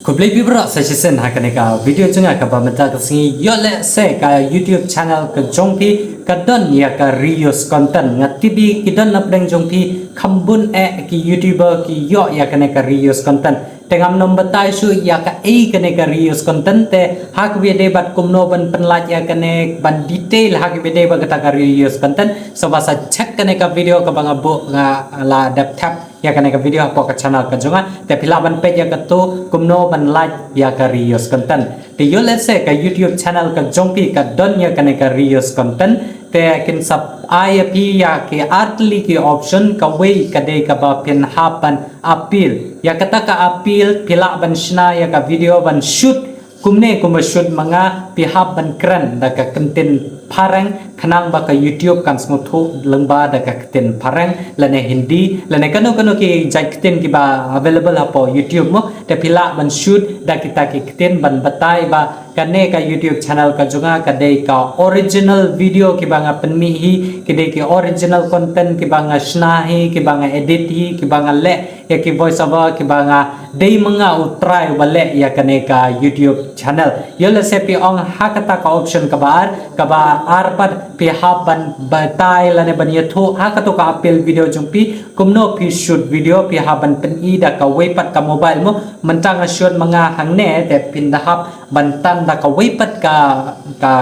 Kublai bibra session hakaneka video chunga ka bamata kasi yole se ka YouTube channel ka jongpi ka don ya ka reuse content ngatibi kidon napdeng jongpi khambun ki YouTuber ki yo ya kaneka reuse content tengam nomor tai su ya ka kaneka reuse content te hak video bat kumno ban penlaj ya kanek ban detail hak video ba kata ka reuse content so basa check kaneka video ka banga bo la dap tap ya kaneka video apa ka channel ka jonga te pilaban page ya ka to kumno ban like ya ka reuse content te yo let's say ka YouTube channel ka jongpi ka don ya kaneka reuse content te kin sub IP ya ke artli ki option ka way ka de ka ba pin hapan appeal ya kata ka appeal pila ban shna ya ka video ban shoot kumne kuma shoot mga pihap ban kran da ka content parang kanang ba ka YouTube kan smuthu lengba da ka content parang lane Hindi lane kano ki jai content ki ba available hapo YouTube mo te pila ban shoot da kita ki content ban batai ba kane ka YouTube channel ka junga ka de ka original video ki ba nga penmihi ki de ki original content ki ba nga shnahi ki ba nga edit hi ki ba nga le ya ki voice over ki ba nga de mga utray wale ya kane ka YouTube channel yole se pi ong hakata ka option ka ba arpad pi haban batai lane ban yatho hakato ka appeal video jungpi kumno pi shoot video pi haban pen ida ka wepat ka mobile mo mentang shoot mga hangne te pindahap bantan da ka wepat ka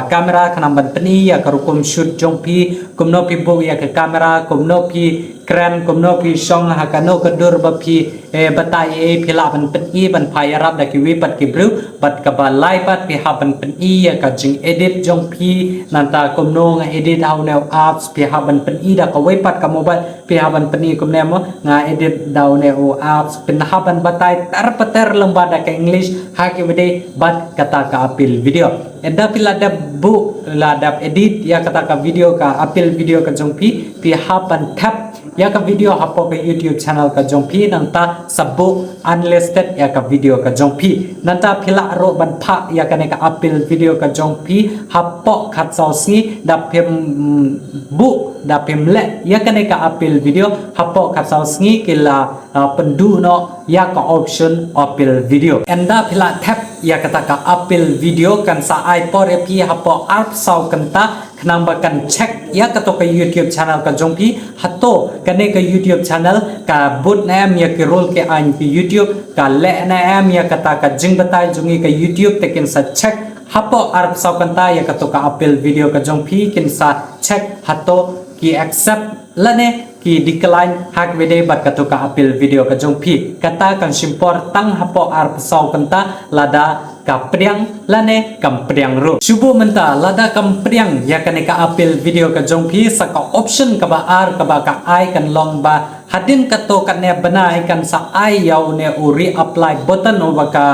kamera kanang ban peni ya ka rukum shoot jungpi kumno pi bo ya ka kamera kumno pi kran kumno pi song hakano ka dur ba pi batai pila ban peni ban phayarap da ki wepat ki bru bat ka ba live pat pi haban peni ya ka jing edit jungpi nanta kumno nga edit how now apps pi haban peni da ka wepat ka mobile pi haban peni kumne mo nga edit daw ne o apps pin haban batai tarpater lembada ka english haki wede bat kata ka appeal video enda pila da bu la da edit ya kata ka video ka appeal video ka jongpi pi haban tap ya ka video hapo ka YouTube channel ka jongpi nanta sabu unlisted ya ka video ka jongpi nanta pila ro ban pha ya ka ne ka appeal video ka jongpi hapo khat sausi da pem bu da pem le ya ka ne ka appeal video hapo khat sausi kila pendu no ya ka option appeal video enda pila tap ya kata ka appeal video kan sa ai por pi hapo art sau kanta kanang bakan check ya kato ka YouTube channel ka jongpi hato kane ka YouTube channel ka boot na am ya ki role ke an ki YouTube ka le na am ya kata ka jing batai jungi ka YouTube tekin sa check hapo art sau kanta ya kato ka appeal video ka jongpi kin sa check hato ki accept lane ki decline hak vede bat kato ka appeal video ka jongpi kata kan simpor tang hapo art sau kanta lada kapriang lane kampriang ro shubu menta lada kampriang ya kane ka appeal video ka jongpi sa ka option ka ba ar ka ba ka ai kan long ba hadin ka to kan ne banai kan sa ai yaw ne u reapply button o ba ka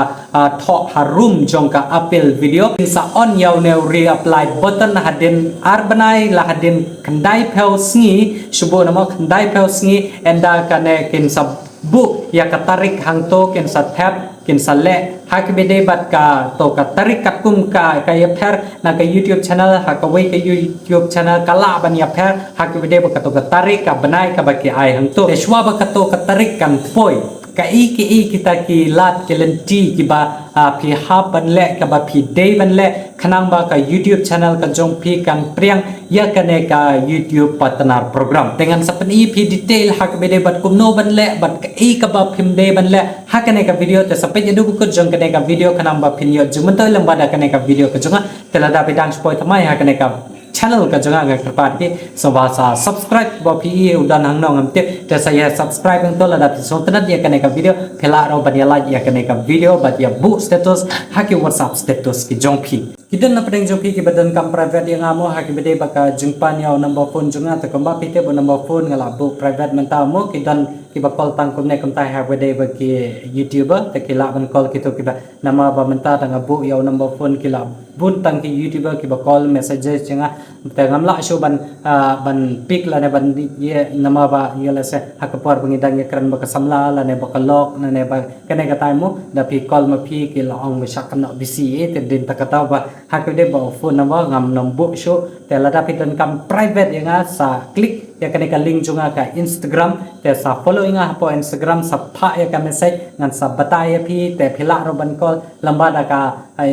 tho harum jong ka appeal video sa on yaw ne reapply button hadin ar banai la hadin kandai pel sngi shubu namo kandai pel sngi enda kane kin sa bu ya katarik hangto kin sa tap kin sa le hak bede bat ka to ka tarik kakum ka ya pher na ka YouTube channel hak ka way ka YouTube channel kala ban ya pher hak bede ba ka to ka tarik ka banai ka ba ki ai hangto e shwa ba ka to ka tarik kan poi ka kita ki lat kelenti ki ba pi ha ban le ka ba pi day ban le khanang ba ka YouTube channel ka jong pi kan priang ya kane ka YouTube partner program dengan sapen pi detail hak bede bat kumno ban le bat ka ba phim day ban le hakane ka video te sape jadu ko jong kane ka video khanang ba phin yo jumanto lambada kane ka video ka jonga telada bidang spoi thamai hakane ka channel ka jonga ga kerpat ki so bahasa subscribe ba pi udan hang nong amte te saya subscribe ang to lada so tanat ya kane ka video phela ro ban ya like ya kane ka video bat ya bu status haki whatsapp status ki jong pi kidan na pedeng jong pi ki badan kam private yang amo haki bede baka jingpan yaw number phone jonga te kamba pi te bo number phone ngala bu private menta mo kidan ki ba call tang kumne kum tai ha bede ba ki YouTuber te ki la ban call ki to ki ba nama ba menta tang bu yaw number phone ki la bun tang ki YouTuber ki ba call messages jenga te ngamla shu ban pick la ne ban ye nama ba ye la se hakapar bangidang ye kran ba ka samla la ne ba ka lock na ne ba kane ka time mo da pi call ma pi ki la ong sak na bisi te din ta kata ba hakde ba phone na ba ngam nom bu shu te la da pi tan kam private ye nga sa click ya kene ka link junga ka Instagram te sa follow inga hapo Instagram sa pha ya ka message ngan sa bataya phi te phila ro ban call lamba da ka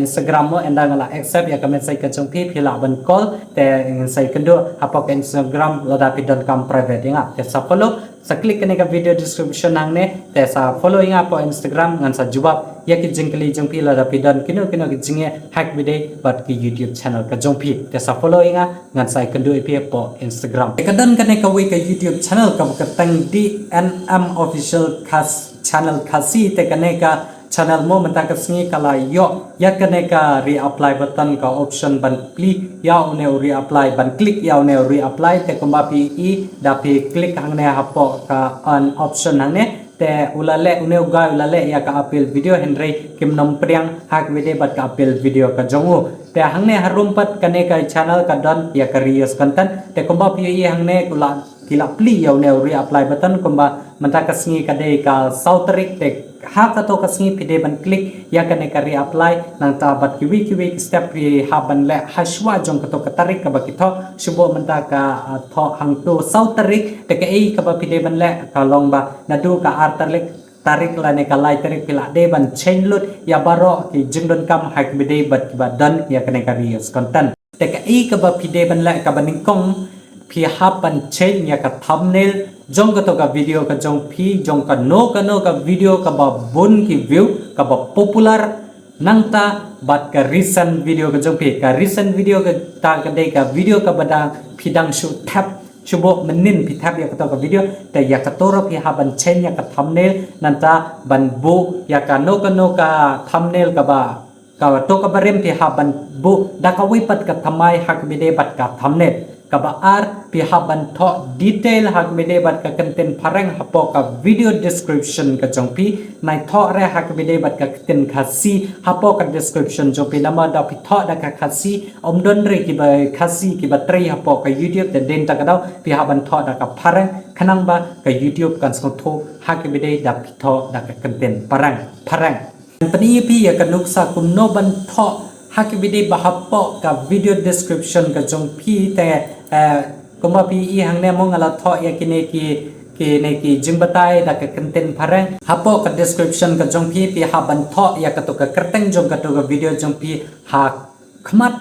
Instagram mo enda ngala accept ya ka message ka jong phi phila ban call te sai kendo hapo ka Instagram ladapi.com private inga te sa follow sa click kene ka video description nang ne te sa follow inga po Instagram ngan sa jawab ya ki jingkali jong phi ladapi.com kino ki jinge hack video bat ki YouTube channel ka jong phi te sa follow inga ngan sai kendo ipi po Instagram te kadan kene ka wi ka YouTube channel ka tang DNM official channel khasi te kene ka channel mo menta ka singi kala yo ya kene ka reapply button ka option ban click ya une reapply ban click ya une reapply te komba pi I da pi click hang ne hapo ka on option hang ne te ulale une uga ulale ya ka appeal video henry kim nom priang hak video bat ka appeal video ka jongu te hang ne harum pat kene ka channel ka don ya ka reuse content te komba pi I hang ne kula kila pli ya une reapply button komba menta ka singi ka de ka sauterik te ha ka to ka singi pide ban click ya kane ka reapply nang ta bat kiwi step pi ha ban le hashwa jong ka to ka tarik ka ba ki tho shubo menta ka tho hang to sau tarik te ka ei ka ba pide ban le ka long ba na du ka ar tarik la ne ka lai tarik pila de ban chain lut ya baro ki jingdon kam hak bide bat ba dan ya kane ka reuse content te ka ei ka ba pide ban le ka ba ning kong phi hapan chain ya ka thumbnail jong ka to ka video ka jong phi jong ka no ka video ka ba bun ki view ka ba popular nangta bat ka recent video ka jong phi ka recent video ka ta ka de ka video ka badang phidang shoot tap chubo menin phi tap ya ka to ka video te ya ka to ro phi hapan chain ya ka thumbnail nanta ban bu ya ka no ka thumbnail ka ba ka to ka barem phi hapan bu da ka wipat ka thamai hak bide bat ka thumbnail kaba ar pihaban tho detail hak mede bat ka content parang hapo ka video description ka jongpi nai tho re hak mede bat ka content khasi hapo ka description jopi nama da pi tho da ka khasi omdon re ki ba khasi ki ba tri hapo ka YouTube the den ta ka daw pihaban tho da ka parang khanang ba ka YouTube kan so tho hak mede da pi tho da ka content parang pani pi ya ka nuksa kum no ban tho hak video bahapo ka video description ka jong phi te komba pi I hang ne mong ala tho ya kine ki ne ki jingbatai da ka content parang hapo ka description ka jong phi pi ha ban tho ya ka to ka kerteng jong ka to ka video jong phi ha khmat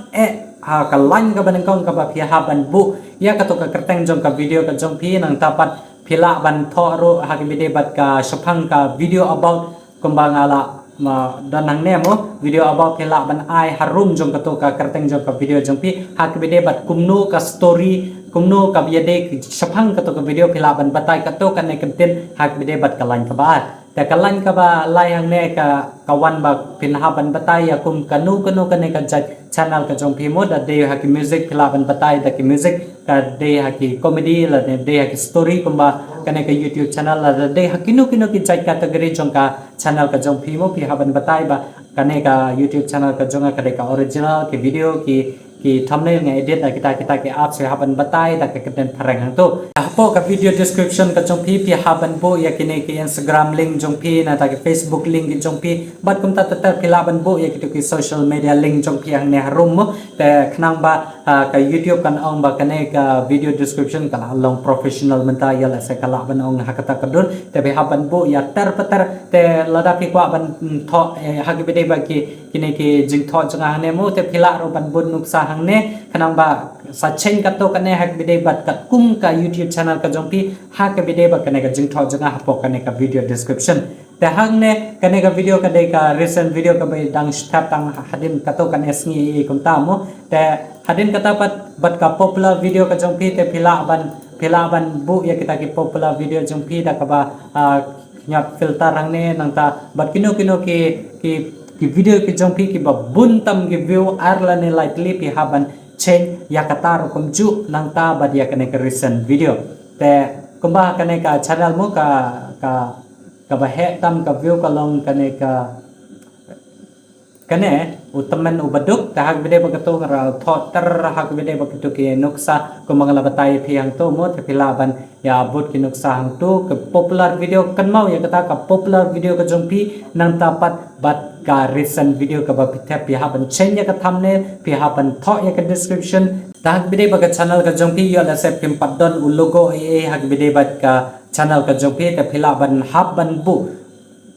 ha ka line ka ban kong ka ba phi ha ban bu ya ka to ka kerteng jong ka video ka jong phi nang tapat phila ban tho ro ha ki video bat ka shapang ka video about komba ngala ma dan nang nemo video about phela ban ai harum jong ka to ka kerteng jong ka video jong pi hak video bat kumno ka story kumno ka biade saphang ka to ka video phela ban batai ka to ka ne content hak video bat ka line ka ba te ka line ka ba lai hang ne ka kawan ba pin ha ban batai ya kum kanu ka ne ka channel ka jong pi mo da de hak music phela ban batai da ki music ka de hak comedy la de hak story kumba kane ka YouTube channel la de hakino ki jai category jong ka channel ka jong phi mo phi haban batai ba kane ka YouTube channel ka jong ka de ka original ki video ki thumbnail ngai edit da kita ki app se haban batai da ka content parang hang to hapo ka video description ka jong phi haban bo ya kine ki Instagram link jong phi na ta ki Facebook link jong phi bat kum ta philaban bo ya ki social media link jong phi hang ne harum mo te khnang ba ka YouTube kan ong ba kane ka video description kala long professional menta ya la se kala ban ong hakata kadun te be haban bo ya patar te lada pi kwa ban tho hagi bede ba ki kine ki jing tho janga ne mo te phila ro ban bun nuksa hang ne khanang ba sa chen ka to kane hak bede bat ka kum ka YouTube channel ka jong pi hak bede ba kane ka jing tho janga hapo kane ka video description te hang ne kane ka video ka de ka recent video ka ba dang step tang hadin ka to kane sngi kum ta mo te hadin kata bat ka popular video ka jong pi te phila ban bu ya kita ki popular video jong pi da ka ba nyap filter hang ne nang ta bat kino ki video ki jong pi ki ba bun tam ki view arla ne likely pi haban chen ya kata ro kum ju nang ta ba dia kane ka recent video te kumba kane ka channel mo ka ba he tam ka view ka long kane ka kane utaman ubaduk ta hak bide bagato ra thotar hak bide bagato ki nuksa ko mangala batai phi hang to mo te philaban ya bot ki nuksa hang to ke popular video kan mau ya kata ka popular video ka jong pi nang tapat bat ka recent video ka ba pitha pi haban chen ya ka thumbnail pi haban tho ya ka description Tahak bide baga channel ka jongpi yo la sep kim padon u logo hak bide bat ka channel ka jongpi te phila ban hab ban bu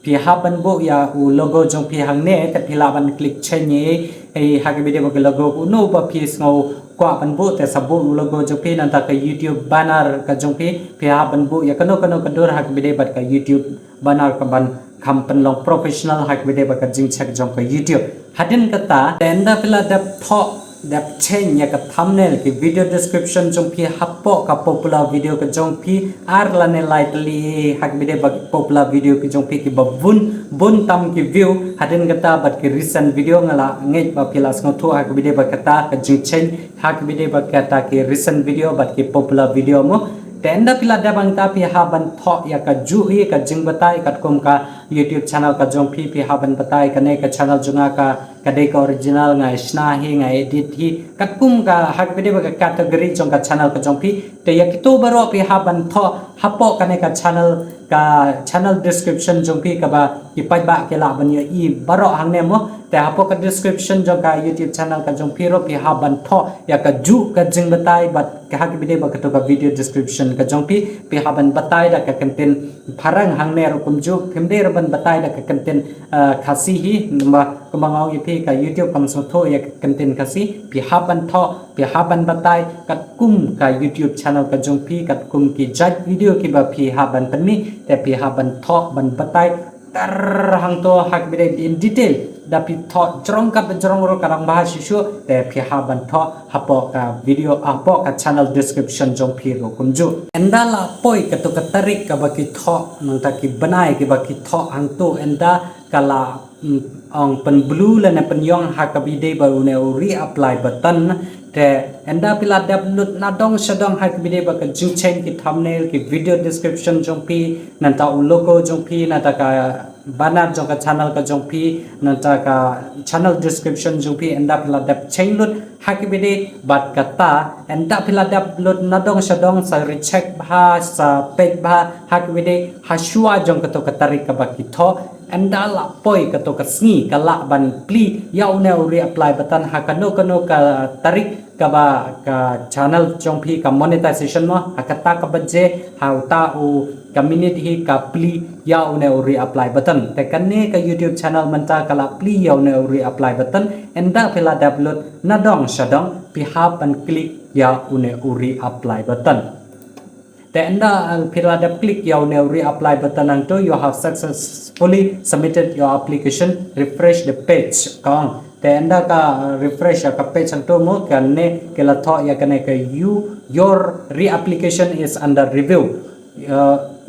pi hab ban bu ya u logo jongpi hang ne te phila ban click chenye hak bide baga logo u no ba pi ngau kwa ban bu te sabu u logo jongpi nan ta ka YouTube banner ka jongpi pi hab ban bu ya kano kadur hak bide bat ka YouTube banner ka ban kampen long professional hak bide baga jing check jong ka YouTube hadin kata tenda phila dap tho dap chen ya ka thumbnail ki video description jong phi hapo ka popular video ka jong phi ar lane likely hak bide bag popular video ki jong phi ki bun tam ki view hadin kata bat ki recent video ngala ngej ba pilas ngotho hak bide ba kata ka jing chen hak bide ba kata ki recent video bat ki popular video mo tenda pila dabang ta pi haban tho ya ka ju hi ka jing batai kat kom ka YouTube channel ka jong phi haban batai ka ne ka channel junga ka dei ka original ngai sna hi ngai edit hi kat kum ka hak bide ba category jong ka channel ka jong phi te ya ki to baro pi haban tho hapo ka ne ka channel description jong phi ka ba ki pai ba ke la ban ya i baro hang ne mo te hapo ka description jong ka YouTube channel ka jong phi ro pi haban tho ya ka ju ka jing batai bat ka hak bide ba ka to ka video description ka jong pi haban batai da ka content pharang hang ne ro kum ju phimde ro ban batai da ka content khasi hi namba kumangau yi pi ka YouTube kam so tho ya content khasi pi haban tho pi haban batai kat kum ka YouTube channel ka jong pi kat kum ki judge video ki ba pi haban panmi te pi haban tho ban batai tar hang to hak bide in detail dapi tho jrong ro karang bahas isu te pi haban tho hapo ka video hapo ka channel description jong pi ro kumju enda la poi ka to ka tarik ka ba ki tho nang ta ki banai ki ba ki tho hang to enda kala ong pen blue la na pen yong ha ka bide ba ne re apply button te enda pila download na dong sadong ha bide ba ka jing chen ki thumbnail ki video description jong pi nan ta logo jong pi na ta ka banner jong ka channel ka jong pi nan ta ka channel description jong pi enda pila dap chen lut ha ki bide bat kata enda pila download na dong sadong sa recheck bha sa page bha ha ki bide ha shua jong ka to ka tarik ka ba ki tho enda la poi ka to ka sngi ka la ban pli yau ne re apply button ha ka no ka tarik ka ba ka channel jong phi ka monetization mo akata ka baje how ta u ka minute hi ka pli yau ne re apply button te kan ne ka YouTube channel man ta ka la pli yau ne re apply button enda phela download na dong sadong pi ha ban click yau ne re apply button te enda phela dap click yau ne re apply button ang to you have successfully submitted your application refresh the page kong te enda ka refresh ka page ang to mo kan ne kala tho ya kan ka your reapplication is under review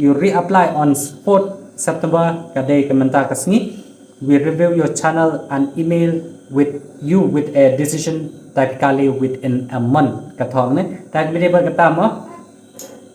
you reapply on 4th September ka day ka manta kasni we review your channel and email with you with a decision typically within a month ka thong ne ta bide ba kata mo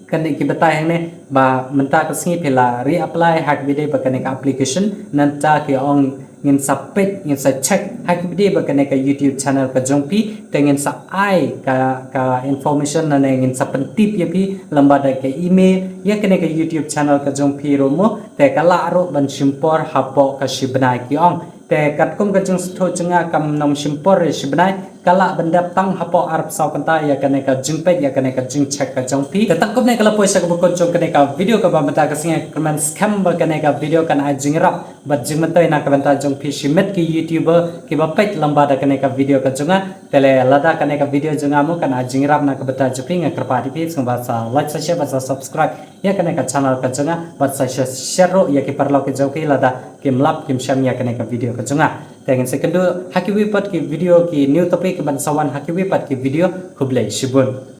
kan ki batai hang ne ba menta ka singi phela reapply hak bide ba kan ka application nan ta ki ong ngin sa page ngin sa check hak bide ba kan ka YouTube channel ka jong pi te ngin sa ai ka information na ngin sa pentip ya pi lamba da ka email ya kan ka YouTube channel ka jong pi ro mo te kala ro ban simpor hapo ka shibnai ki ong te kat kum ka jong stho chunga kam nom simpor re shibnai kala benda tang hapo arab saw kanta ya kan ka jing page ya kan ka jing check ka jong pi te takum ne kala poisa ka bukon jong kan ka video ka ba mata ka singa comment scam ba kan ka video kan a jing rap bat jing mata na ka banta jong pi shimet ki YouTuber ki ba page lamba da kan ka video ka junga tele lada kan ka video junga mo kan a jing rap na ka bata juping ka pa di pi sung ba sa like sa share ba sa subscribe ya kan ka channel ka junga ba sa share ro ya ki parlo ki jong ki lada kim lap kim sham ya kan ka video ka junga Dengan sekendu haki wipat ki video ki new topic ban sawan haki wipat ki video kublai shibun